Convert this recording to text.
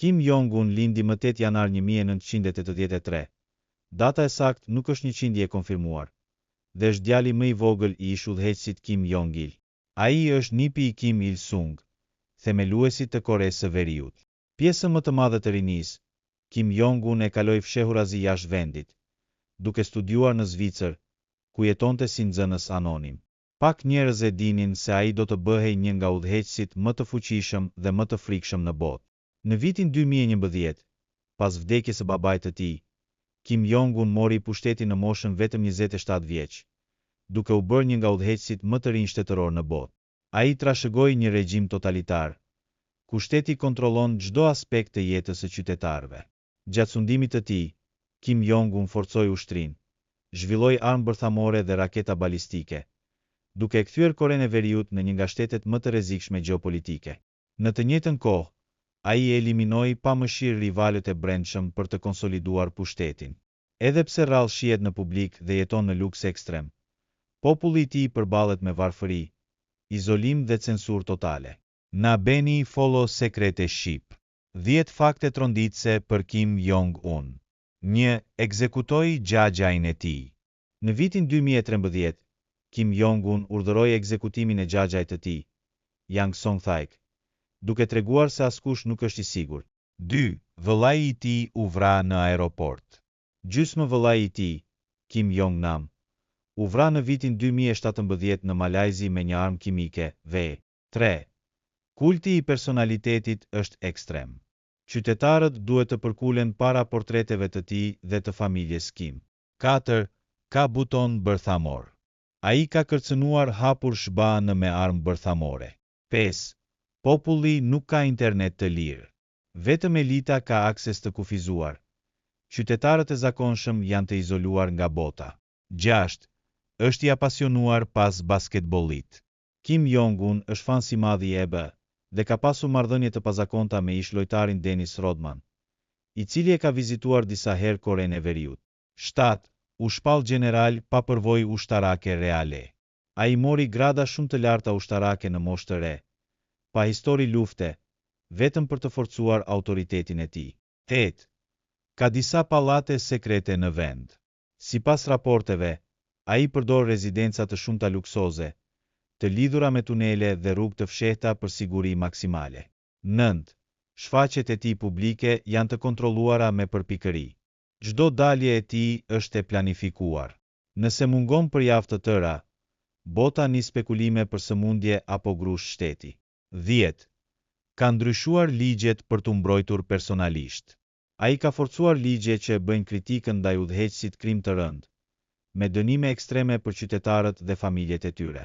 Kim Jong-un lindi më 8 janar 1983. Data e saktë nuk është 100% e konfirmuar, dhe është djali më i vogël i ish udhëheqësit Kim Jong-il. Ai është nipi i Kim Il-sung, themeluesit të Koresë së Veriut. Pjesën më të madhe të rinisë, Kim Jong-un e kaloi fshehurazi jashtë vendit, duke studiuar në Zvicër, ku jetonte si nxënës anonim. Pak njerëz e dinin se ai do të bëhej një nga udhëheqësit më të fuqishëm dhe më të frikshëm në botë. Në vitin 2011, pas vdekjes së babait të tij, Kim Jong-un mori pushtetin në moshën vetëm 27 vjeç, duke u bërë një nga udhëheqësit më të rinj shtetëror në botë. Ai trashëgoi një regjim totalitar, ku shteti kontrollon çdo aspekt të jetës së qytetarëve. Gjatë sundimit të tij, Kim Jong-un forcoi ushtrinë, zhvilloi armë bërthamore dhe raketa balistike, duke e kthyer Korenë e Veriut në një nga shtetet më të rrezikshme gjeopolitike. Në të njëjtën kohë, ai eliminoi pa mëshirë rivalët e brendshëm për të konsoliduar pushtetin. Edhe pse rrallë shihet në publik dhe jeton në luks ekstrem, populli i tij përballet me varfëri, izolim dhe censurë totale. Na beni follow sekrete shqip. 10 fakte tronditëse për Kim Jong-un. 1. Ekzekutoi xhaxhain e tij. Në vitin 2013, Kim Jong-un urdhëroi ekzekutimin e xhaxhait të tij, Yang Song-thaek, duke treguar se askush nuk është i sigurt. 2. Vëllai i tij u vra në aeroport. Gjysmë vëllai i tij, Kim Jong-nam, u vra në vitin 2017 në Malajzi me një armë kimike, ve. 3. Kulti i personalitetit është ekstrem. Qytetarët duhet të përkulen para portreteve të tij dhe të familjes Kim. 4. Ka buton bërthamor. Ai ka kërcënuar hapur SBA-n me armë bërthamore. 5. Populli nuk ka internet të lirë. Vetëm elita ka akses të kufizuar. Qytetarët e zakonshëm janë të izoluar nga bota. 6. Është i apasionuar pas basketbollit. Kim Jong-un është fan i madh i EBA dhe ka pasur marrëdhënie të pazakonta me ish-lojtarin Dennis Rodman, i cili e ka vizituar disa herë Korenë e Veriut. 7. U shpall general pa përvojë ushtarake reale. Ai mori grada shumë të larta ushtarake në moshë të re, pa histori lufte, vetëm për të forcuar autoritetin e tij. 8. Ka disa pallate sekrete në vend. Sipas raporteve, ai përdor rezidenca të shumta luksoze, të lidhura me tunele dhe rrugë të fshehta për siguri maksimale. 9. Shfaqjet e tij publike janë të kontrolluara me përpikëri. Çdo dalje e tij është e planifikuar. Nëse mungon për javë të tëra, bota nis spekulime për sëmundje apo grush shteti. 10. Ka ndryshuar ligjet për t'u mbrojtur personalisht. Ai ka forcuar ligje që bëjnë kritikën ndaj udhëheqësit krim të rënd, me dënime ekstreme për qytetarët dhe familjet e tyre.